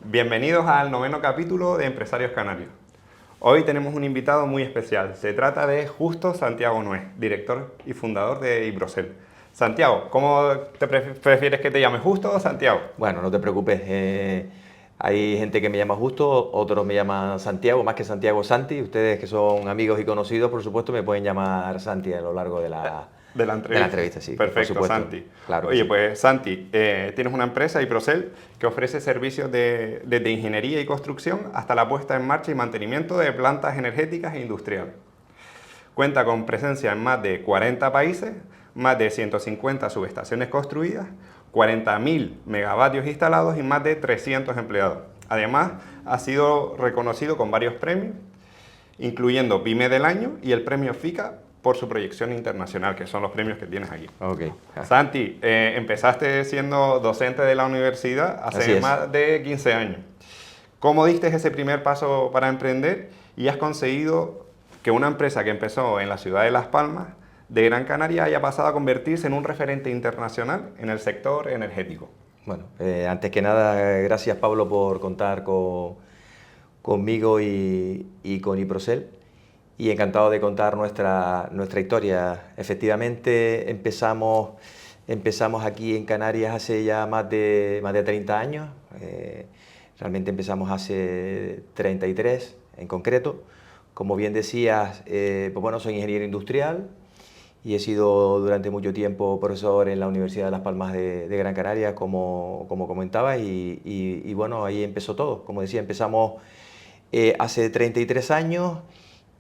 Bienvenidos al 9º capítulo de Empresarios Canarios. Hoy tenemos un invitado muy especial. Se trata de Justo Santiago Nuez, director y fundador de Iprosel. Santiago, ¿cómo te prefieres que te llame, Justo o Santiago? Bueno, no te preocupes. Hay gente que me llama Justo, otros me llaman Santiago, más que Santiago, Santi. Ustedes que son amigos y conocidos, por supuesto, me pueden llamar Santi a lo largo de De la la entrevista. entrevista, sí, por Perfecto, supuesto. Santi. Claro que Oye, sí. pues Santi, tienes una empresa, Iprosel, que ofrece servicios desde ingeniería y construcción hasta la puesta en marcha y mantenimiento de plantas energéticas e industriales. Cuenta con presencia en más de 40 países, más de 150 subestaciones construidas, 40.000 megavatios instalados y más de 300 empleados. Además, ha sido reconocido con varios premios, incluyendo PYME del Año y el premio FICA por su proyección internacional, que son los premios que tienes aquí. Ok. Santi, empezaste siendo docente de la universidad Así hace es. más de 15 años. ¿Cómo diste ese primer paso para emprender y has conseguido que una empresa que empezó en la ciudad de Las Palmas, de Gran Canaria, haya pasado a convertirse en un referente internacional en el sector energético? Bueno, antes que nada, gracias Pablo por contar conmigo y con Iprosel. Y encantado de contar nuestra historia. Efectivamente, empezamos aquí en Canarias hace ya más de 30 años. Realmente empezamos hace 33 en concreto. Como bien decías, pues bueno, soy ingeniero industrial y he sido durante mucho tiempo profesor en la Universidad de Las Palmas de Gran Canaria, como comentaba, y bueno, ahí empezó todo. Como decía, empezamos hace 33 años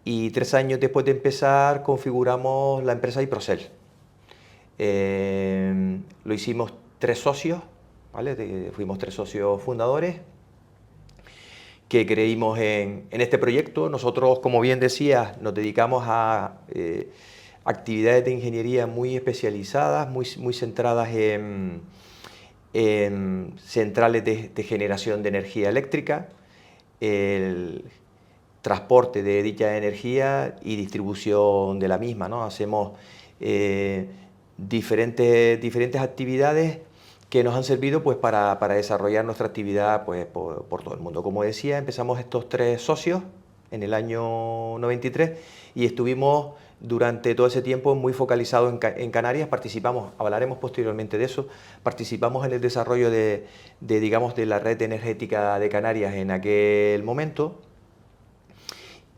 y 3 años después de empezar configuramos la empresa Iprosel. Lo hicimos 3 socios, ¿vale? Fuimos 3 socios fundadores que creímos en este proyecto. Nosotros, como bien decías, nos dedicamos a actividades de ingeniería muy especializadas, muy centradas en centrales de generación de energía eléctrica, el transporte de dicha energía y distribución de la misma, ¿no? Hacemos diferentes actividades que nos han servido pues, para desarrollar nuestra actividad pues, por todo el mundo. Como decía, empezamos estos 3 socios en el año 93 y estuvimos durante todo ese tiempo muy focalizados en Canarias. Participamos, hablaremos posteriormente de eso, participamos en el desarrollo digamos, de la red energética de Canarias en aquel momento.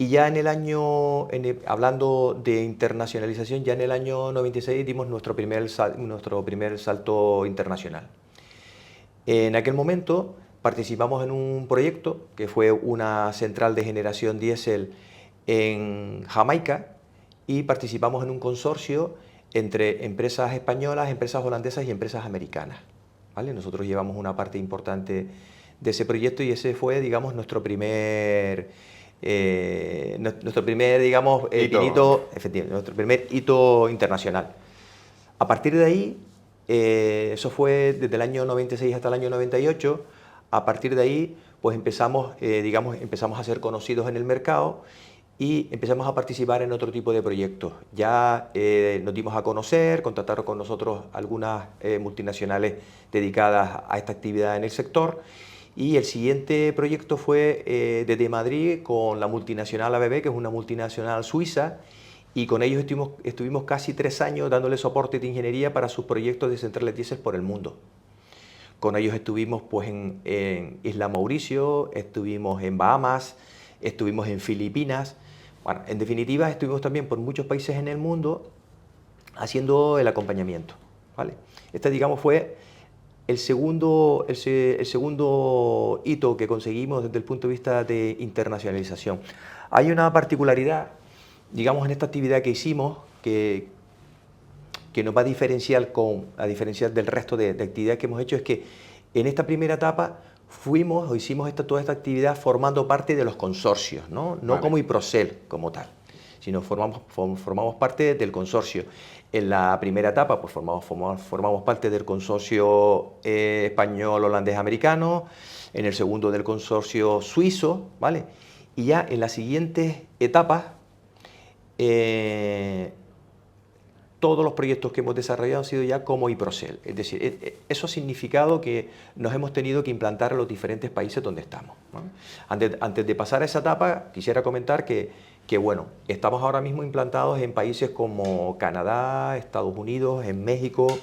Y ya en el año, hablando de internacionalización, ya en el año 96 dimos nuestro primer salto internacional. En aquel momento participamos en un proyecto que fue una central de generación diésel en Jamaica y participamos en un consorcio entre empresas españolas, empresas holandesas y empresas americanas, ¿vale? Nosotros llevamos una parte importante de ese proyecto y ese fue, digamos, nuestro primer, digamos, Hito. efectivamente, nuestro primer hito internacional. A partir de ahí, eso fue desde el año 96 hasta el año 98, a partir de ahí, pues empezamos a ser conocidos en el mercado y empezamos a participar en otro tipo de proyectos. Ya nos dimos a conocer, contactaron con nosotros algunas multinacionales dedicadas a esta actividad en el sector. Y el siguiente proyecto fue desde Madrid con la multinacional ABB, que es una multinacional suiza, y con ellos estuvimos casi 3 años dándole soporte de ingeniería para sus proyectos de centrales diésel por el mundo. Con ellos estuvimos pues, en Isla Mauricio, estuvimos en Bahamas, estuvimos en Filipinas. Bueno, en definitiva, estuvimos también por muchos países en el mundo haciendo el acompañamiento, ¿vale? Este, digamos, fue el segundo hito que conseguimos desde el punto de vista de internacionalización. Hay una particularidad, digamos, en esta actividad que hicimos que nos va a diferenciar del resto de actividades que hemos hecho, es que en esta primera etapa hicimos toda esta actividad formando parte de los consorcios, no Vale. como Iprosel como tal, sino formamos parte del consorcio. En la primera etapa pues formamos parte del consorcio español, holandés, americano, en el segundo del consorcio suizo, ¿vale? Y ya en las siguientes etapas todos los proyectos que hemos desarrollado han sido ya como Iprocel. Es decir, eso ha significado que nos hemos tenido que implantar en los diferentes países donde estamos, ¿no? Antes de pasar a esa etapa, quisiera comentar que bueno, estamos ahora mismo implantados en países como Canadá, Estados Unidos, en México,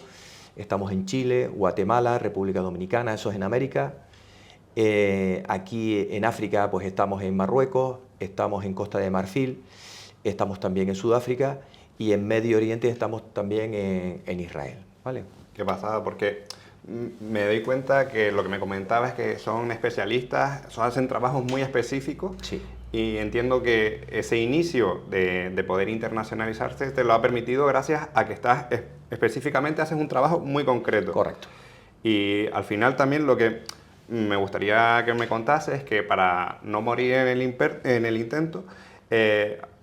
estamos en Chile, Guatemala, República Dominicana, eso es en América. Aquí en África pues estamos en Marruecos, estamos en Costa de Marfil, estamos también en Sudáfrica y en Medio Oriente estamos también en Israel, ¿vale? Qué pasada, porque me doy cuenta que lo que me comentabas es que son especialistas, hacen trabajos muy específicos. Sí. Y entiendo que ese inicio de poder internacionalizarse te lo ha permitido gracias a que estás específicamente haces un trabajo muy concreto. Correcto. Y al final también lo que me gustaría que me contase es que para no morir en el intento,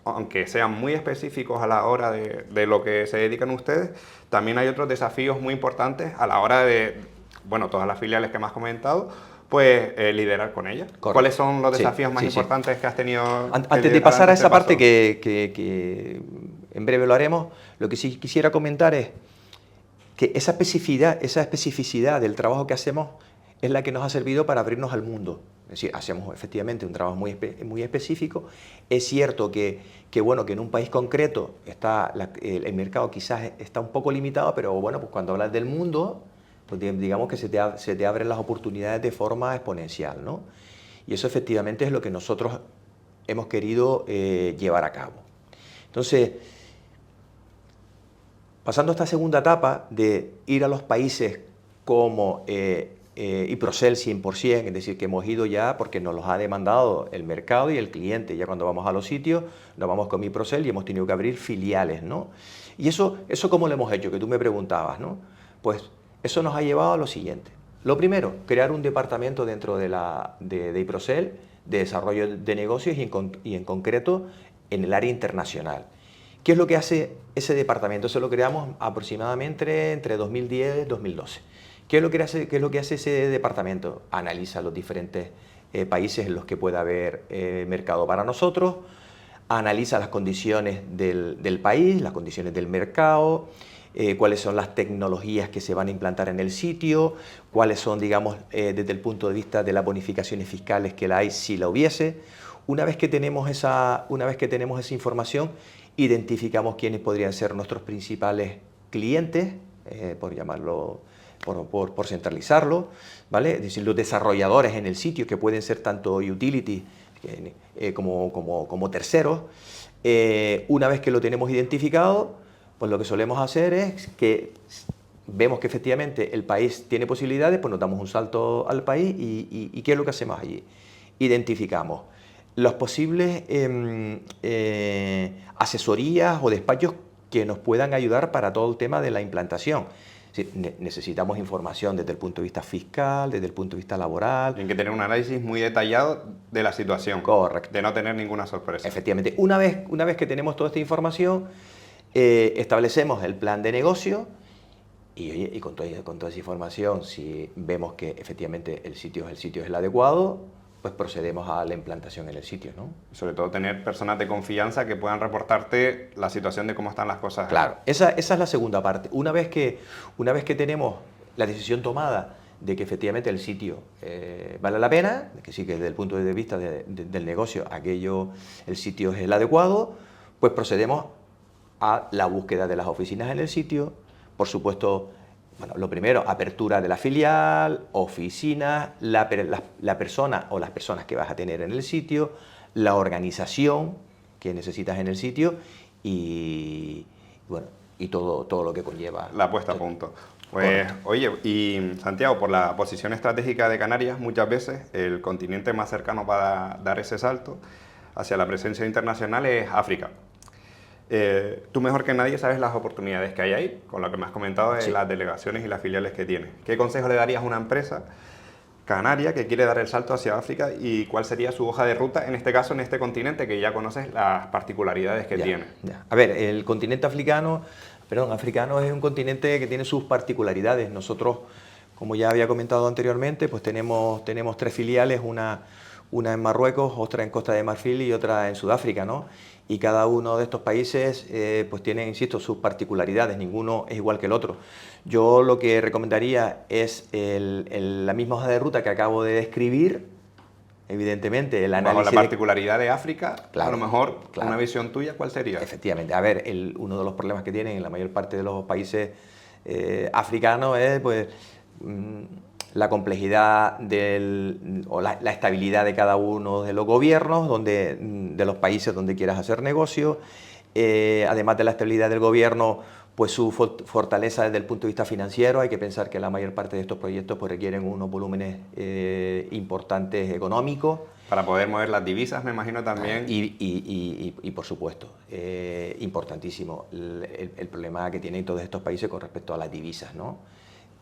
aunque sean muy específicos a la hora de lo que se dedican ustedes, también hay otros desafíos muy importantes a la hora de, bueno, todas las filiales que me has comentado, pues liderar con ellas. Correcto. ¿Cuáles son los desafíos más importantes que has tenido? Antes de pasar a esa parte que en breve lo haremos, lo que sí quisiera comentar es que esa especificidad del trabajo que hacemos es la que nos ha servido para abrirnos al mundo. Es decir, hacemos efectivamente un trabajo muy específico. Es cierto que en un país concreto el mercado quizás está un poco limitado, pero bueno, pues cuando hablas del mundo, pues digamos que se te abren las oportunidades de forma exponencial, ¿no? Y eso efectivamente es lo que nosotros hemos querido llevar a cabo. Entonces, pasando a esta segunda etapa de ir a los países como Iprocel 100%, es decir, que hemos ido ya porque nos los ha demandado el mercado y el cliente. Ya cuando vamos a los sitios, nos vamos con Iprocel y hemos tenido que abrir filiales, ¿no? Y eso ¿cómo lo hemos hecho? Que tú me preguntabas, ¿no? Pues eso nos ha llevado a lo siguiente. Lo primero, crear un departamento dentro de Iprocel de desarrollo de negocios y en concreto en el área internacional. ¿Qué es lo que hace ese departamento? Eso lo creamos aproximadamente entre 2010 y 2012. ¿Qué es lo que hace ese departamento? Analiza los diferentes países en los que pueda haber mercado para nosotros, analiza las condiciones del país, las condiciones del mercado, cuáles son las tecnologías que se van a implantar en el sitio, cuáles son, digamos, desde el punto de vista de las bonificaciones fiscales que la hay si la hubiese. Una vez que tenemos esa información, identificamos quiénes podrían ser nuestros principales clientes, por llamarlo, por centralizarlo, ¿vale? Es decir, los desarrolladores en el sitio, que pueden ser tanto utilities como terceros. Una vez que lo tenemos identificado, pues lo que solemos hacer es que vemos que efectivamente el país tiene posibilidades, pues nos damos un salto al país y ¿qué es lo que hacemos allí? Identificamos los posibles asesorías o despachos que nos puedan ayudar para todo el tema de la implantación. Es decir, necesitamos información desde el punto de vista fiscal, desde el punto de vista laboral. Tienen que tener un análisis muy detallado de la situación. Correcto. De no tener ninguna sorpresa. Efectivamente. Una vez que tenemos toda esta información, establecemos el plan de negocio y con toda esa información, si vemos que efectivamente el sitio es el adecuado, pues procedemos a la implantación en el sitio, ¿no? Sobre todo tener personas de confianza que puedan reportarte la situación de cómo están las cosas. Claro, esa es la segunda parte. Una vez que tenemos la decisión tomada de que efectivamente el sitio vale la pena, de que sí que desde el punto de vista del negocio el sitio es el adecuado, pues procedemos a la búsqueda de las oficinas en el sitio, por supuesto. Bueno, lo primero, apertura de la filial, oficinas, la persona o las personas que vas a tener en el sitio, la organización que necesitas en el sitio y bueno, y todo lo que conlleva. La puesta a punto. Pues, oye, y Santiago, por la posición estratégica de Canarias, muchas veces el continente más cercano para dar ese salto hacia la presencia internacional es África. Tú mejor que nadie sabes las oportunidades que hay ahí, con lo que me has comentado de Sí. las delegaciones y las filiales que tiene. ¿Qué consejo le darías a una empresa canaria que quiere dar el salto hacia África y cuál sería su hoja de ruta, en este caso en este continente que ya conoces las particularidades que tiene? Ya. A ver, el continente africano es un continente que tiene sus particularidades. Nosotros, como ya había comentado anteriormente, pues tenemos 3 filiales, una en Marruecos, otra en Costa de Marfil y otra en Sudáfrica, ¿no? y cada uno de estos países pues tiene, insisto, sus particularidades, ninguno es igual que el otro. Yo lo que recomendaría es la misma hoja de ruta que acabo de describir, evidentemente el análisis... Bajo la particularidad de África, Claro, a lo mejor claro. una visión tuya, ¿cuál sería? Efectivamente. A ver, uno de los problemas que tienen en la mayor parte de los países africanos es pues, la complejidad o la estabilidad de cada uno de los gobiernos, de los países donde quieras hacer negocio. Además de la estabilidad del gobierno, pues su fortaleza desde el punto de vista financiero. Hay que pensar que la mayor parte de estos proyectos pues, requieren unos volúmenes importantes económicos. Para poder mover las divisas, me imagino también. Y por supuesto, importantísimo el problema que tienen todos estos países con respecto a las divisas, ¿no?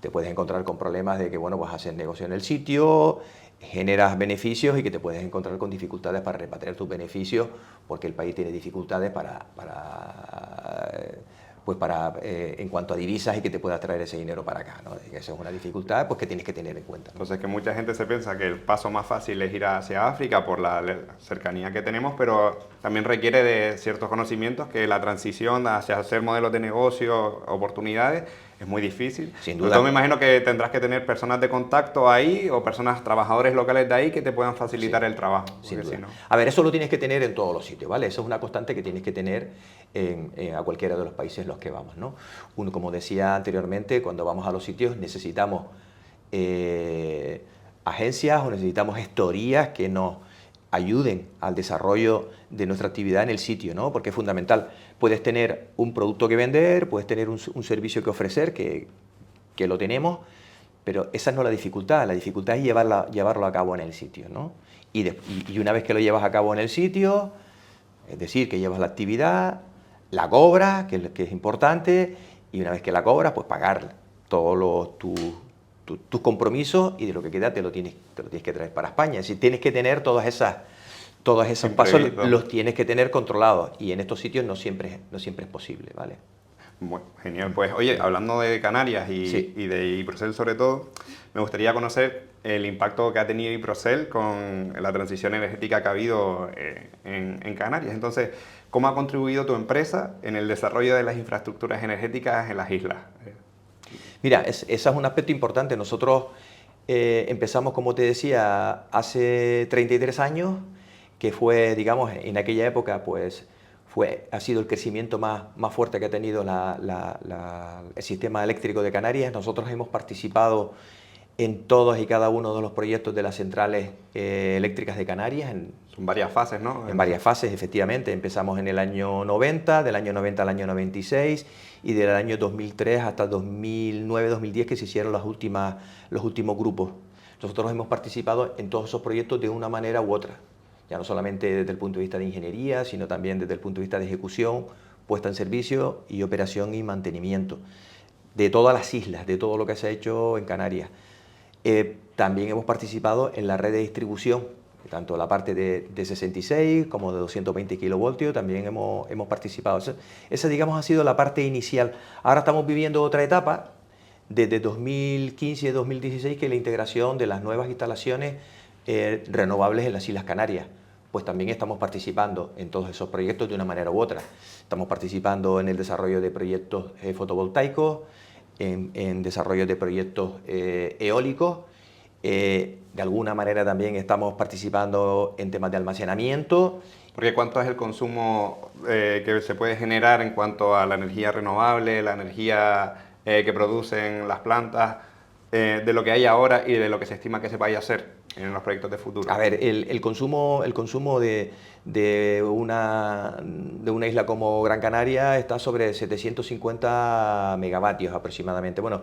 Te puedes encontrar con problemas de que, bueno, pues haces negocio en el sitio, generas beneficios y que te puedes encontrar con dificultades para repatriar tus beneficios porque el país tiene dificultades en cuanto a divisas y que te pueda traer ese dinero para acá, ¿no? Esa es una dificultad pues, que tienes que tener en cuenta, ¿no? Entonces, que mucha gente se piensa que el paso más fácil es ir hacia África por la cercanía que tenemos, pero también requiere de ciertos conocimientos que la transición hacia hacer modelos de negocio, oportunidades, es muy difícil. Sin duda. Entonces, me imagino que tendrás que tener personas de contacto ahí o personas, trabajadores locales de ahí que te puedan facilitar el trabajo. Sin duda. Si no... A ver, eso lo tienes que tener en todos los sitios, ¿vale? Eso es una constante que tienes que tener a cualquiera de los países en los que vamos, ¿no? Uno, como decía anteriormente, cuando vamos a los sitios necesitamos agencias o necesitamos gestorías que nos ayuden al desarrollo de nuestra actividad en el sitio, ¿no? Porque es fundamental. Puedes tener un producto que vender, puedes tener un servicio que ofrecer, que lo tenemos, pero esa no es la dificultad es llevarlo a cabo en el sitio, ¿no? Y una vez que lo llevas a cabo en el sitio, es decir, que llevas la actividad, la cobras, que es importante, y una vez que la cobras, pues pagar todos tus compromisos y de lo que queda te lo tienes que traer para España. Es decir, tienes que tener todos esos pasos, los tienes que tener controlados y en estos sitios no siempre es posible, ¿vale? Bueno, genial. Pues oye, hablando de Canarias y de Iprocel sobre todo, me gustaría conocer el impacto que ha tenido Iprocel con la transición energética que ha habido en Canarias. Entonces, ¿cómo ha contribuido tu empresa en el desarrollo de las infraestructuras energéticas en las islas? Mira, ese es un aspecto importante. Nosotros empezamos, como te decía, hace 33 años, que fue, digamos, en aquella época, pues, ha sido el crecimiento más fuerte que ha tenido el sistema eléctrico de Canarias. Nosotros hemos participado en todos y cada uno de los proyectos de las centrales eléctricas de Canarias. Son varias fases, ¿no? En varias fases, efectivamente. Empezamos en el año 90, del año 90 al año 96 y del año 2003 hasta 2009-2010 que se hicieron los últimos grupos. Nosotros hemos participado en todos esos proyectos de una manera u otra. Ya no solamente desde el punto de vista de ingeniería, sino también desde el punto de vista de ejecución, puesta en servicio y operación y mantenimiento de todas las islas, de todo lo que se ha hecho en Canarias. También hemos participado en la red de distribución, tanto la parte de 66 como de 220 kilovoltios, también hemos participado. Esa, digamos, ha sido la parte inicial. Ahora estamos viviendo otra etapa, desde 2015 y 2016, que es la integración de las nuevas instalaciones renovables en las Islas Canarias. Pues también estamos participando en todos esos proyectos de una manera u otra. Estamos participando en el desarrollo de proyectos fotovoltaicos, en desarrollo de proyectos eólicos. De alguna manera también estamos participando en temas de almacenamiento. Porque ¿cuánto es el consumo que se puede generar en cuanto a la energía renovable, la energía que producen las plantas, de lo que hay ahora y de lo que se estima que se vaya a hacer en los proyectos de futuro? A ver, el consumo de una isla como Gran Canaria está sobre 750 megavatios aproximadamente. Bueno,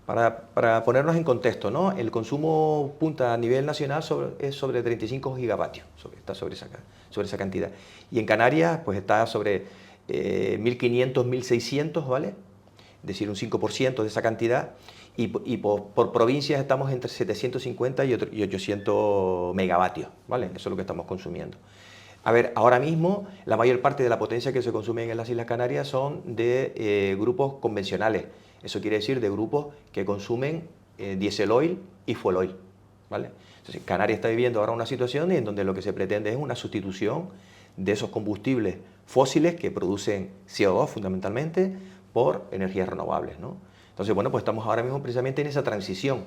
para ponernos en contexto, ¿no? El consumo punta a nivel nacional es sobre 35 gigavatios, está sobre esa cantidad. Y en Canarias pues está sobre 1.500, 1.600, ¿vale? Es decir, un 5% de esa cantidad. Y por provincias estamos entre 750 y 800 megavatios, ¿vale? Eso es lo que estamos consumiendo. A ver, ahora mismo la mayor parte de la potencia que se consume en las Islas Canarias son de grupos convencionales. Eso quiere decir de grupos que consumen diesel oil y fuel oil, ¿vale? Entonces, Canarias está viviendo ahora una situación en donde lo que se pretende es una sustitución de esos combustibles fósiles que producen CO2 fundamentalmente por energías renovables, ¿no? Entonces, bueno, pues estamos ahora mismo precisamente en esa transición.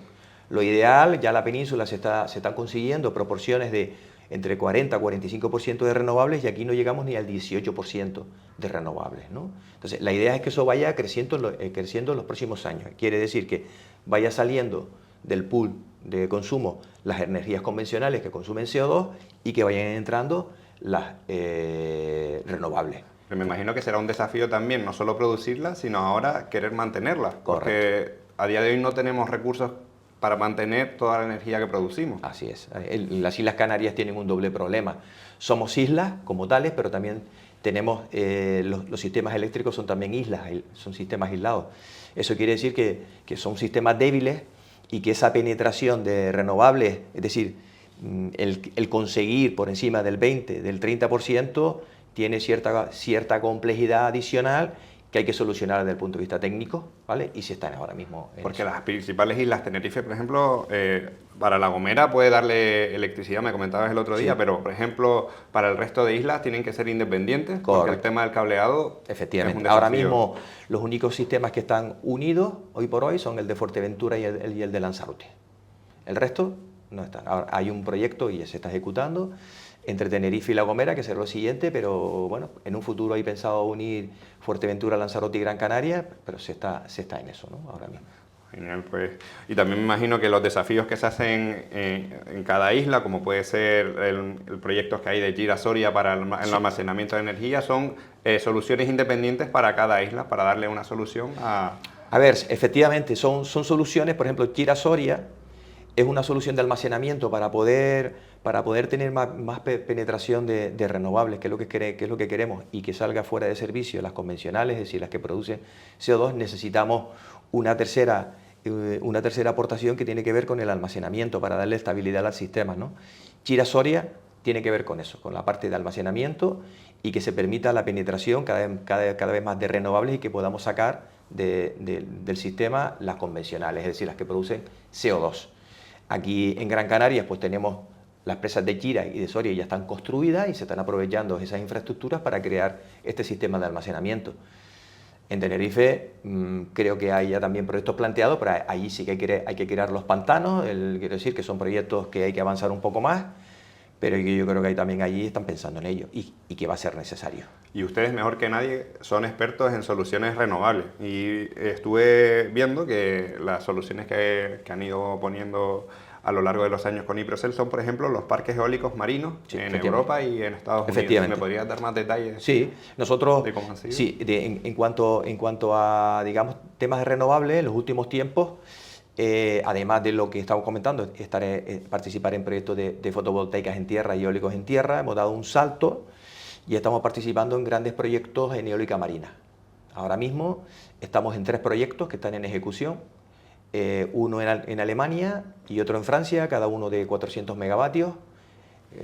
Lo ideal, ya la península se están consiguiendo proporciones de entre 40 y 45% de renovables y aquí no llegamos ni al 18% de renovables, ¿no? Entonces, la idea es que eso vaya creciendo en los próximos años. Quiere decir que vaya saliendo del pool de consumo las energías convencionales que consumen CO2 y que vayan entrando las renovables. Pero me imagino que será un desafío también, no solo producirlas, sino ahora querer mantenerlas. Correcto. Porque a día de hoy no tenemos recursos para mantener toda la energía que producimos. Así es. Las Islas Canarias tienen un doble problema. Somos islas como tales, pero también tenemos, los sistemas eléctricos son también islas, son sistemas aislados. Eso quiere decir que son sistemas débiles y que esa penetración de renovables, es decir, el conseguir por encima del 20, del 30%, tiene cierta complejidad adicional que hay que solucionar desde el punto de vista técnico, ¿vale? Y se están ahora mismo en Porque eso. las principales islas, Tenerife, por ejemplo, para La Gomera puede darle electricidad, me comentabas el otro día, Sí. pero, por ejemplo, para el resto de islas tienen que ser independientes, porque el Correcto. tema del cableado Efectivamente. es un Ahora desafío. mismo los únicos sistemas que están unidos hoy por hoy son el de Fuerteventura y el de Lanzarote. El resto no están. Ahora, hay un proyecto y ya se está ejecutando entre Tenerife y La Gomera, que será lo siguiente, pero bueno, en un futuro hay pensado unir Fuerteventura, Lanzarote y Gran Canaria, pero se está en eso, ¿no? Ahora mismo. Genial, pues. Y también me imagino que los desafíos que se hacen en cada isla, como puede ser el proyecto que hay de Gira Soria para el almacenamiento de energía, son soluciones independientes para cada isla, para darle una solución a... A ver, efectivamente, son soluciones, por ejemplo, Gira Soria es una solución de almacenamiento para poder tener más penetración de renovables, que es lo que queremos, y que salga fuera de servicio las convencionales, es decir, las que producen CO2, necesitamos una tercera aportación que tiene que ver con el almacenamiento para darle estabilidad al sistema, ¿no? Gira Soria tiene que ver con eso, con la parte de almacenamiento y que se permita la penetración cada vez más de renovables y que podamos sacar del sistema las convencionales, es decir, las que producen CO2. Aquí en Gran Canaria pues tenemos las presas de Gira y de Soria ya están construidas y se están aprovechando esas infraestructuras para crear este sistema de almacenamiento. En Tenerife creo que hay ya también proyectos planteados, pero allí sí que hay que crear los pantanos, quiero decir que son proyectos que hay que avanzar un poco más, pero yo creo que también allí están pensando en ello y que va a ser necesario. Y ustedes, mejor que nadie, son expertos en soluciones renovables. Y estuve viendo que las soluciones que han ido poniendo a lo largo de los años con Iprocel son, por ejemplo, los parques eólicos marinos en Europa y en Estados Unidos. ¿Me podrías dar más detalles? Sí, nosotros, de cómo han sido? sí, en cuanto a, digamos, temas de renovables, en los últimos tiempos, además de lo que estamos comentando, participar en proyectos de fotovoltaicas en tierra y eólicos en tierra, hemos dado un salto y estamos participando en grandes proyectos en eólica marina. Ahora mismo estamos en 3 proyectos que están en ejecución, uno en Alemania y otro en Francia, cada uno de 400 megavatios.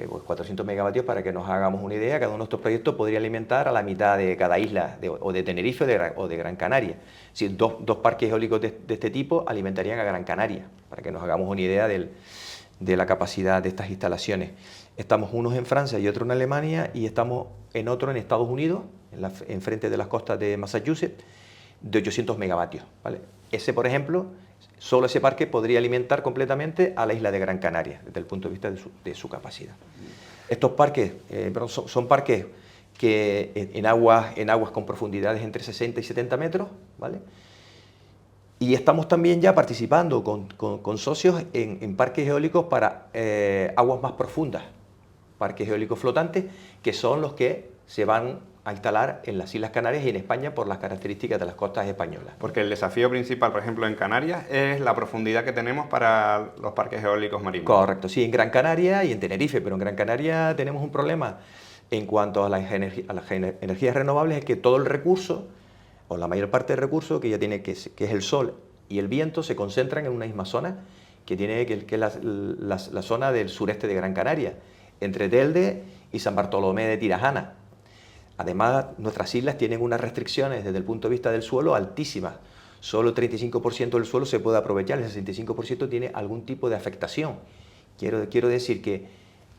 Pues 400 megavatios, para que nos hagamos una idea, cada uno de estos proyectos podría alimentar a la mitad de cada isla, o de Tenerife o de Gran Canaria. Si dos parques eólicos de este tipo alimentarían a Gran Canaria, para que nos hagamos una idea de la capacidad de estas instalaciones. Estamos unos en Francia y otro en Alemania, y estamos en otro en Estados Unidos, en frente de las costas de Massachusetts, de 800 megavatios. ¿Vale? Ese, por ejemplo, solo ese parque podría alimentar completamente a la isla de Gran Canaria, desde el punto de vista de su capacidad. Estos parques son parques que en aguas con profundidades entre 60 y 70 metros, ¿vale? Y estamos también ya participando con socios en parques eólicos para aguas más profundas, parques eólicos flotantes, que son los que se van a instalar en las Islas Canarias y en España por las características de las costas españolas. Porque el desafío principal, por ejemplo, en Canarias, es la profundidad que tenemos para los parques eólicos marinos. Correcto, sí, en Gran Canaria y en Tenerife, pero en Gran Canaria tenemos un problema en cuanto a las energías renovables, es que todo el recurso, o la mayor parte del recurso que es el sol y el viento, se concentran en una misma zona, que es la zona del sureste de Gran Canaria, entre Telde y San Bartolomé de Tirajana. Además, nuestras islas tienen unas restricciones desde el punto de vista del suelo altísimas. Solo el 35% del suelo se puede aprovechar, el 65% tiene algún tipo de afectación. Quiero decir que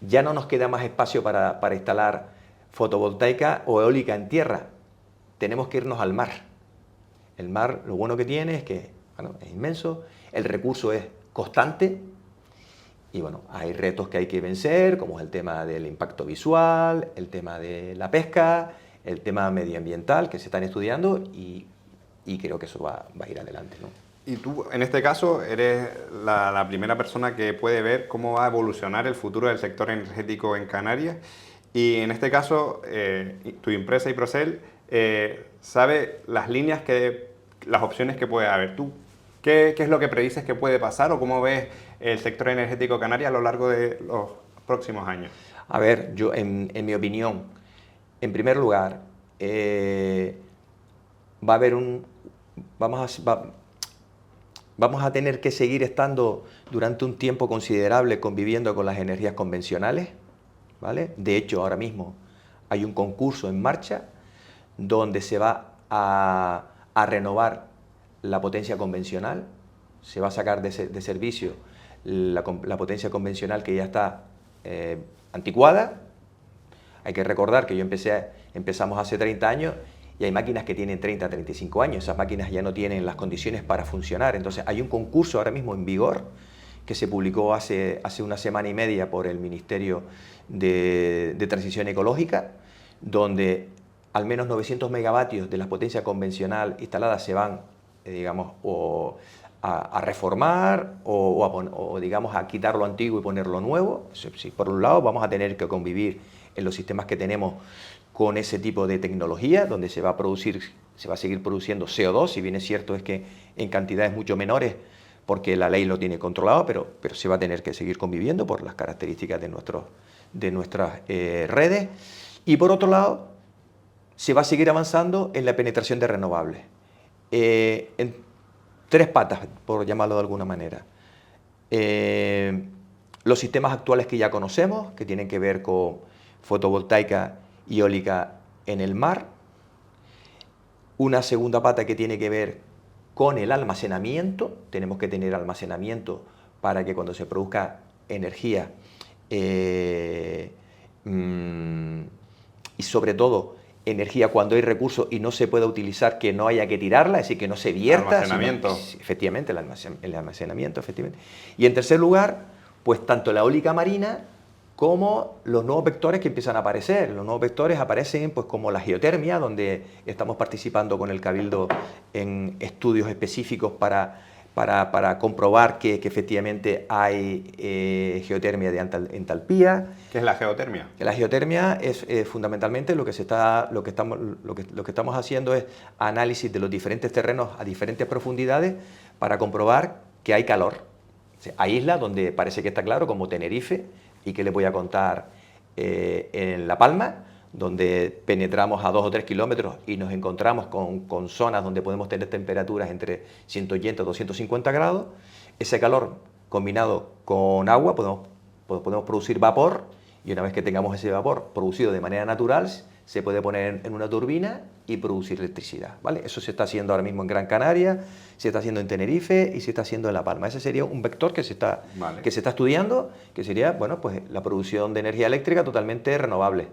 ya no nos queda más espacio para instalar fotovoltaica o eólica en tierra. Tenemos que irnos al mar. El mar, lo bueno que tiene es que, bueno, es inmenso, el recurso es constante y bueno, hay retos que hay que vencer, como es el tema del impacto visual, el tema de la pesca, el tema medioambiental que se están estudiando y creo que eso va a ir adelante, ¿no? Y tú, en este caso, eres la primera persona que puede ver cómo va a evolucionar el futuro del sector energético en Canarias. Y en este caso, tu empresa Iprocel sabe las las opciones que puede haber. ¿Tú qué es lo que predices que puede pasar o cómo ves el sector energético canario a lo largo de los próximos años? A ver, yo en mi opinión, en primer lugar, va a haber vamos a tener que seguir estando durante un tiempo considerable conviviendo con las energías convencionales, ¿vale? De hecho, ahora mismo hay un concurso en marcha donde se va a renovar la potencia convencional, se va a sacar de servicio la potencia convencional que ya está anticuada. Hay que recordar que empezamos hace 30 años y hay máquinas que tienen 30, 35 años. Esas máquinas ya no tienen las condiciones para funcionar. Entonces hay un concurso ahora mismo en vigor que se publicó hace una semana y media por el Ministerio de Transición Ecológica, donde al menos 900 megavatios de la potencia convencional instalada se van, digamos, a reformar o digamos, a quitar lo antiguo y poner lo nuevo. Si por un lado vamos a tener que convivir en los sistemas que tenemos con ese tipo de tecnología, donde se va a seguir produciendo CO2, si bien es cierto es que en cantidades mucho menores, porque la ley lo tiene controlado, pero se va a tener que seguir conviviendo por las características de nuestras redes. Y por otro lado, se va a seguir avanzando en la penetración de renovables. En tres patas, por llamarlo de alguna manera. Los sistemas actuales que ya conocemos, que tienen que ver con fotovoltaica y eólica en el mar. Una segunda pata que tiene que ver con el almacenamiento. Tenemos que tener almacenamiento para que cuando se produzca energía y sobre todo energía cuando hay recursos y no se pueda utilizar, que no haya que tirarla, es decir, que no se vierta. Almacenamiento. Efectivamente, el almacenamiento, efectivamente. Y en tercer lugar, pues tanto la eólica marina como los nuevos vectores que empiezan a aparecer. Los nuevos vectores aparecen pues como la geotermia, donde estamos participando con el Cabildo en estudios específicos para comprobar que efectivamente hay geotermia de alta entalpía. ¿Qué es la geotermia? La geotermia es fundamentalmente lo que estamos haciendo es análisis de los diferentes terrenos a diferentes profundidades para comprobar que hay calor. O sea, hay islas donde parece que está claro, como Tenerife, y que les voy a contar en La Palma, donde penetramos a 2 o 3 kilómetros y nos encontramos con zonas donde podemos tener temperaturas entre 180 y 250 grados. Ese calor combinado con agua podemos producir vapor, y una vez que tengamos ese vapor producido de manera natural, se puede poner en una turbina y producir electricidad, ¿vale? Eso se está haciendo ahora mismo en Gran Canaria, se está haciendo en Tenerife y se está haciendo en La Palma. Ese sería un vector que se está estudiando, que sería, bueno, pues la producción de energía eléctrica totalmente renovable.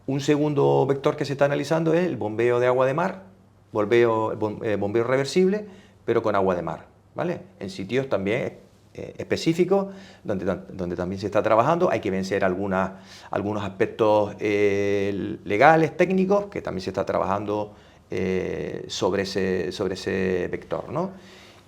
Un segundo vector que se está analizando es el bombeo de agua de mar, bombeo reversible, pero con agua de mar, ¿vale? En sitios también específicos donde también se está trabajando. Hay que vencer algunos aspectos legales, técnicos, que también se está trabajando sobre ese vector, ¿no?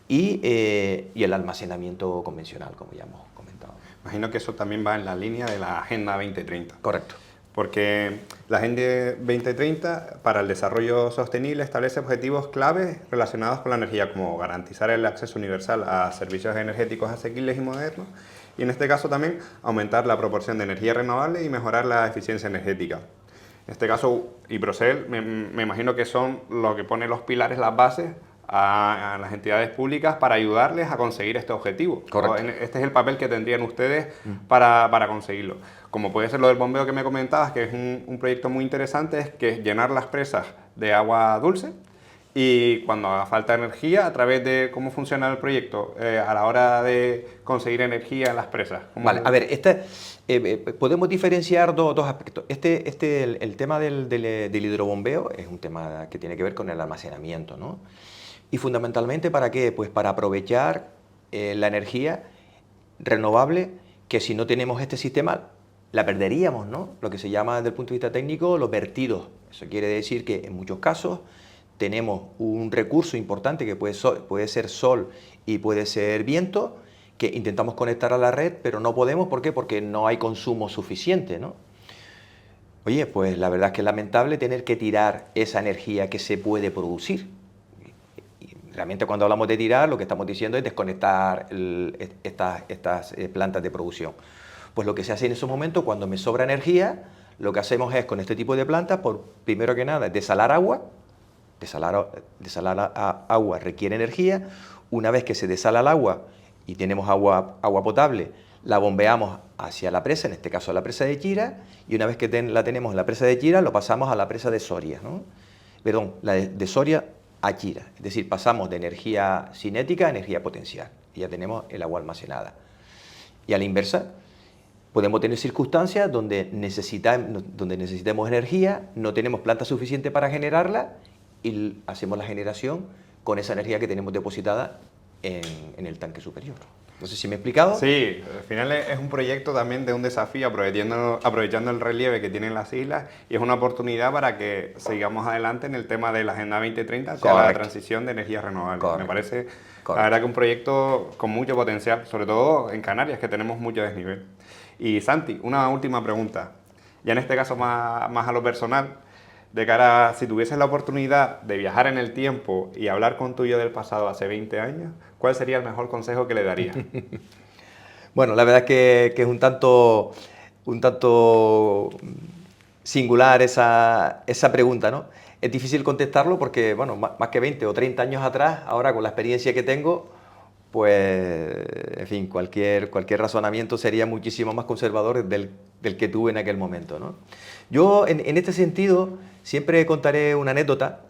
Y el almacenamiento convencional, como ya hemos comentado. Imagino que eso también va en la línea de la Agenda 2030. Correcto. Porque la Agenda 2030 para el desarrollo sostenible establece objetivos claves relacionados con la energía, como garantizar el acceso universal a servicios energéticos asequibles y modernos, y en este caso también aumentar la proporción de energía renovable y mejorar la eficiencia energética. En este caso, Iprocel, me imagino que son lo que pone los pilares, las bases a las entidades públicas para ayudarles a conseguir este objetivo. Correcto. Este es el papel que tendrían ustedes para conseguirlo. Como puede ser lo del bombeo que me comentabas, que es un proyecto muy interesante, es que es llenar las presas de agua dulce Y cuando haga falta energía, a través de cómo funciona el proyecto, a la hora de conseguir energía en las presas. Vale, a ver, podemos diferenciar dos aspectos. El tema del hidrobombeo es un tema que tiene que ver con el almacenamiento, ¿no? Y fundamentalmente, ¿para qué? Pues para aprovechar la energía renovable, que si no tenemos este sistema la perderíamos, ¿no? Lo que se llama desde el punto de vista técnico los vertidos. Eso quiere decir que en muchos casos tenemos un recurso importante que puede ser sol y puede ser viento, que intentamos conectar a la red, pero no podemos. ¿Por qué? Porque no hay consumo suficiente, ¿no? Oye, pues la verdad es que es lamentable tener que tirar esa energía que se puede producir. Y realmente cuando hablamos de tirar, lo que estamos diciendo es desconectar estas plantas de producción. Pues lo que se hace en esos momentos, cuando me sobra energía, lo que hacemos es con este tipo de plantas, primero que nada, desalar agua. Desalar agua requiere energía. Una vez que se desala el agua y tenemos agua potable, la bombeamos hacia la presa, en este caso a la presa de Chira, y una vez que la tenemos en la presa de Chira, lo pasamos a la presa de Soria, ¿no? Perdón, de Soria a Chira. Es decir, pasamos de energía cinética a energía potencial. Y ya tenemos el agua almacenada. Y a la inversa, podemos tener circunstancias donde necesitemos energía, no tenemos planta suficiente para generarla y hacemos la generación con esa energía que tenemos depositada en el tanque superior. No sé si me he explicado. Sí, al final es un proyecto también de un desafío, aprovechando el relieve que tienen las islas, y es una oportunidad para que sigamos adelante en el tema de la Agenda 2030 hacia la transición de energías renovables. Correcto. Me parece, la verdad, que un proyecto con mucho potencial, sobre todo en Canarias, que tenemos mucho desnivel. Y Santi, una última pregunta, ya en este caso más a lo personal, de cara a si tuvieses la oportunidad de viajar en el tiempo y hablar con tu yo del pasado hace 20 años, ¿cuál sería el mejor consejo que le darías? Bueno, la verdad es que es un tanto singular esa pregunta, ¿no? Es difícil contestarlo porque, bueno, más que 20 o 30 años atrás, ahora con la experiencia que tengo, pues, en fin, cualquier razonamiento sería muchísimo más conservador del que tuve en aquel momento, ¿no? Yo, en este sentido, siempre contaré una anécdota,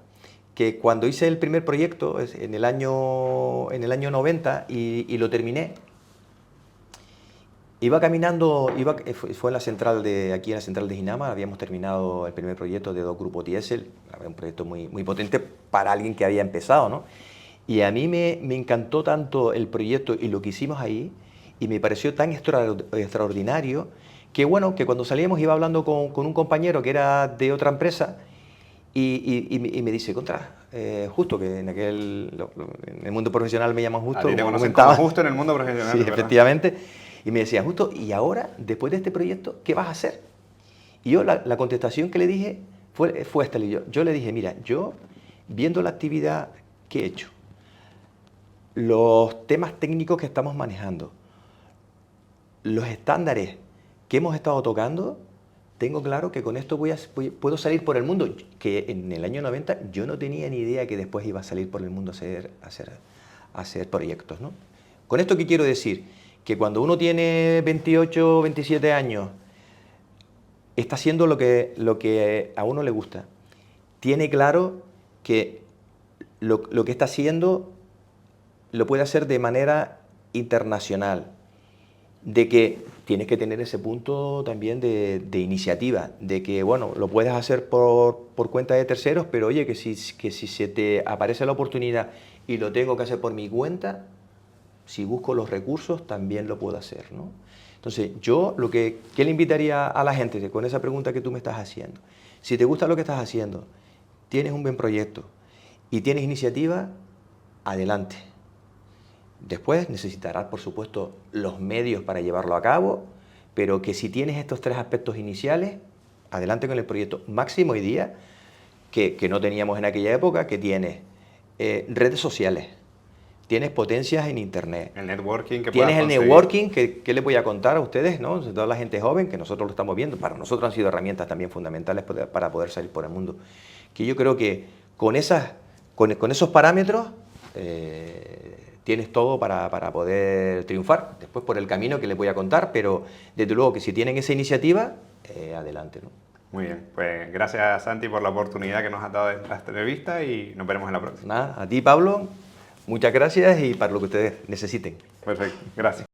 que cuando hice el primer proyecto, en el año 90, y lo terminé, iba caminando, fue en la central aquí en la central de Ginama, habíamos terminado el primer proyecto de 2 grupos diésel, un proyecto muy potente para alguien que había empezado, ¿no? Y a mí me encantó tanto el proyecto y lo que hicimos ahí, y me pareció tan extraordinario, que bueno, que cuando salíamos iba hablando con un compañero que era de otra empresa, y me dice, justo que en el mundo profesional me llaman Justo. A ti te conocen como Justo en el mundo profesional. Sí, efectivamente. Y me decía, Justo, ¿y ahora, después de este proyecto, qué vas a hacer? Y yo la contestación que le dije fue esta. Yo le dije, mira, yo, viendo la actividad que he hecho, los temas técnicos que estamos manejando, los estándares que hemos estado tocando, tengo claro que con esto puedo salir por el mundo, que en el año 90 yo no tenía ni idea que después iba a salir por el mundo a hacer proyectos, ¿no? Con esto, ¿qué quiero decir? Que cuando uno tiene 28, 27 años, está haciendo lo que a uno le gusta. Tiene claro que lo que está haciendo lo puede hacer de manera internacional, de que tienes que tener ese punto también de iniciativa, de que, bueno, lo puedes hacer por cuenta de terceros, pero oye, que si se te aparece la oportunidad y lo tengo que hacer por mi cuenta, si busco los recursos, también lo puedo hacer, ¿no? Entonces, yo ¿qué le invitaría a la gente con esa pregunta que tú me estás haciendo? Si te gusta lo que estás haciendo, tienes un buen proyecto y tienes iniciativa, adelante. Después necesitarás, por supuesto, los medios para llevarlo a cabo, pero que si tienes estos 3 aspectos iniciales, adelante con el proyecto. Máximo hoy día, que no teníamos en aquella época, que tienes redes sociales, tienes potencias en Internet. El networking que tienes puedas el networking, que les voy a contar a ustedes, ¿no? Toda la gente joven, que nosotros lo estamos viendo, para nosotros han sido herramientas también fundamentales para poder salir por el mundo. Que yo creo que con esos parámetros tienes todo para poder triunfar. Después por el camino que les voy a contar, pero desde luego que si tienen esa iniciativa, adelante, ¿no? Muy bien, pues gracias Santi por la oportunidad que nos has dado de esta entrevista y nos veremos en la próxima. Nada, a ti Pablo, muchas gracias y para lo que ustedes necesiten. Perfecto, gracias.